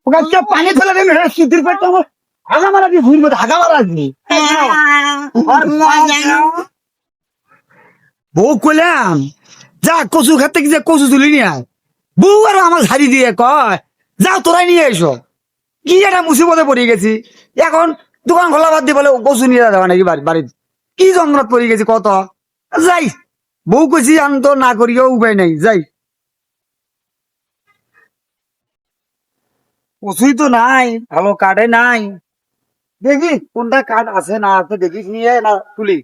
ওকে পানি ফেলে দেবে সিদ্ধির পেট তো আমার হাগা মারা দিয়ে ভুঁড়ির মধ্যে হাগা মারা দিয়ে বউ কইলাম যা কচু খাতে কি যে কচু তুলি নিয়ে আয়। বউ আর আমার ঝাড়ি দিয়ে কয় যাও তোরাই নিয়ে এসো। কি একটা মুসিবতে পড়ে গেছি এখন। দোকান খোলা বাদ দিয়ে বলে কচু নিয়ে যাওয়া নাকি বাড়ির কি জঙ্গলত পড়ে গেছি কত। যাই বউ কইছি আমি তো না করিও উপায় নাই যাই। কচুই তো নাই ভালো কাঠে নাই। দেখি কোনটা কাঠ আছে না আছে দেখিস নিয়ে না তুলি।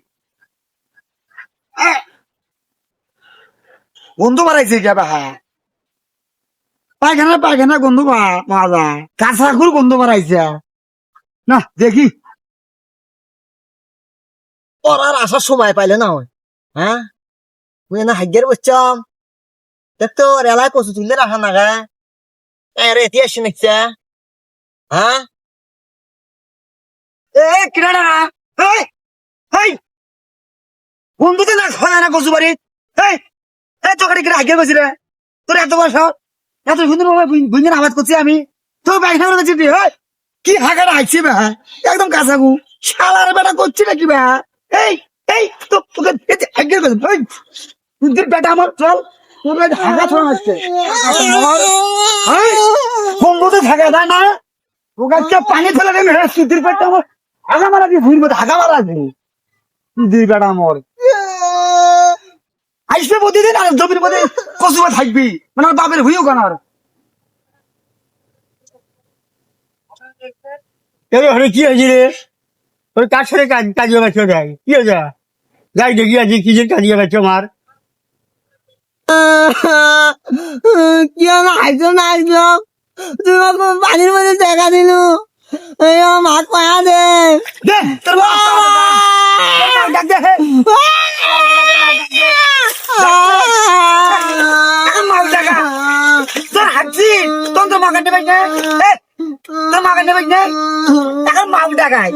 গন্ধ বাড়াইছে কে বা পায়খানা পায়খানা গন্ধ পাওয়া যায় কাঁচা খুর গন্ধ বাড়াইছে না দেখি। ওর আর আসার সময় পাইলে না ওই হ্যাঁ তুই না হাইগের বসছাম দেখতো রেলায় কচু তুললে রাখা না গা রে এটি আসছে নাকছে হ্যাঁ এ কিনারা এই এই বন্ধুতে না খাওয়া না কচু বাড়ি এই এই তোকে কিনা হাইকে গেছি রে তোর এত বয়স এত সুন্দর ভাবে বুঝিয়ে আবাদ করছি আমি তোর পায়খানা করছি কি হাঁকাটা হাইছি বা একদম কাঁচাগু শালার বেটা করছি নাকি বা এই এই তোকে হাইকে গেছি তুই বেটা আমার চল তোর হাঁকা ছোড়া আসছে বন্ধুতে থাকা যায় না ওকে পানি ফেলে দেবে সিদ্ধির পেটটা আমার হাগা মারা দিয়ে ভুঁড়ির মধ্যে হাগা মারা দিয়ে সিদ্ধির বেটা আমার আসবে প্রতিদিন আর জমির মধ্যে কচুমা থাকবি মানে আমার বাপের ভুঁইও কেন আর কি হয়েছে রে ওই কার সাথে কাজিয়ে বেছো দেয় কি হয়েছে যাই দেখি আছি কি যে কাজিয়ে বেছো আমার কি আমার হাইছো না হাইছো তুই পানির মধ্যে দেখা দিল মা কয়া দে দে তোর বাপ ডাক দে মাল টাকা তোর হাঁটছি তোর তো মাগান দেবে না তোর মাগান দেবে না এখন মাল টাকায়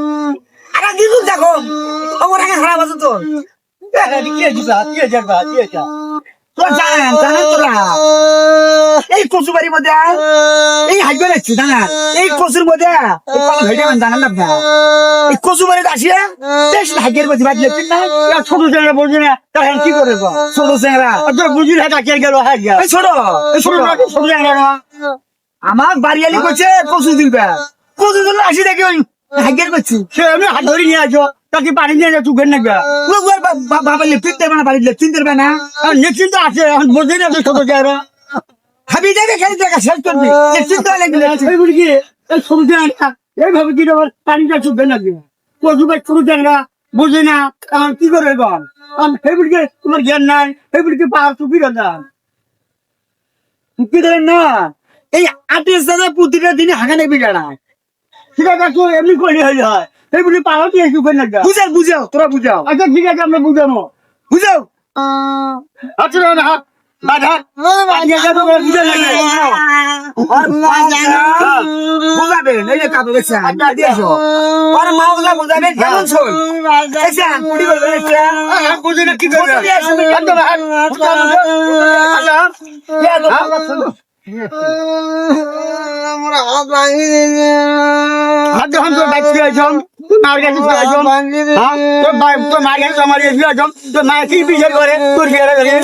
আর কিছু দেখো আমার আগে খারাপ আছে তোর তোর জানেন তোরা এই কচু বাড়ির মধ্যে এই হাইবে লাগছে জানা এই কচুর মধ্যে জানেন না এই কচু বাড়িতে আসিয়া বেশ হাইকের মধ্যে বাদ লেগছেন না ছোট ছেলেরা বলছি না তখন কি করে ছোট চেংরা বুঝি না তাকে গেল হ্যাঁ এই ছোট ছোট ছেলেরা আমার বাড়িয়ালি করছে কচু দিলবে কচু দিলে আসি দেখি ওই হাইকের করছি সে এমনি হাত ধরে নিয়ে আসো তাকে পানি নিয়ে যা চুকেন না বাবা লেফটিন দেবে না বাড়ির লেফটিন দেবে না নিশ্চিন্ত আছে এখন বোঝেই না ছোট ছেলেরা হাবি যাবে খেলে দেখা শেষ করবি লেফটিন দেওয়া লাগবে এইগুলি কি এই ছোট ছেলেরা এইভাবে কি তোমার পানিটা চুকবেন নাকি কচু ভাই ছোট ছেলেরা বুঝি না এখন কি করে বল সেইগুলিকে তোমার জ্ঞান নাই সেইগুলিকে পাহাড় চুপি রাখা কি দেবেন না এই 28,000 প্রতিটা দিনে হাঁকা নেবি জানায় ঠিক আছে তুই এমনি করে হয়ে যায় সেইগুলি পাহাড় দিয়ে চুকবেন না বুঝাও তোরা বুঝাও আচ্ছা ঠিক আছে আমরা বুঝানো বুঝাও আচ্ছা হাত বাধা বুঝাবেন এই যে কাপড় দেখছেন দিয়েছো আর মা ওগুলা বুঝাবেন কেমন শোন দেখছেন কুড়ি বলবেন বুঝি না কি করবে মার কাছে তোর মার কাছে আমার তোর মায়ের কি বিচার করে তোর বিয়ে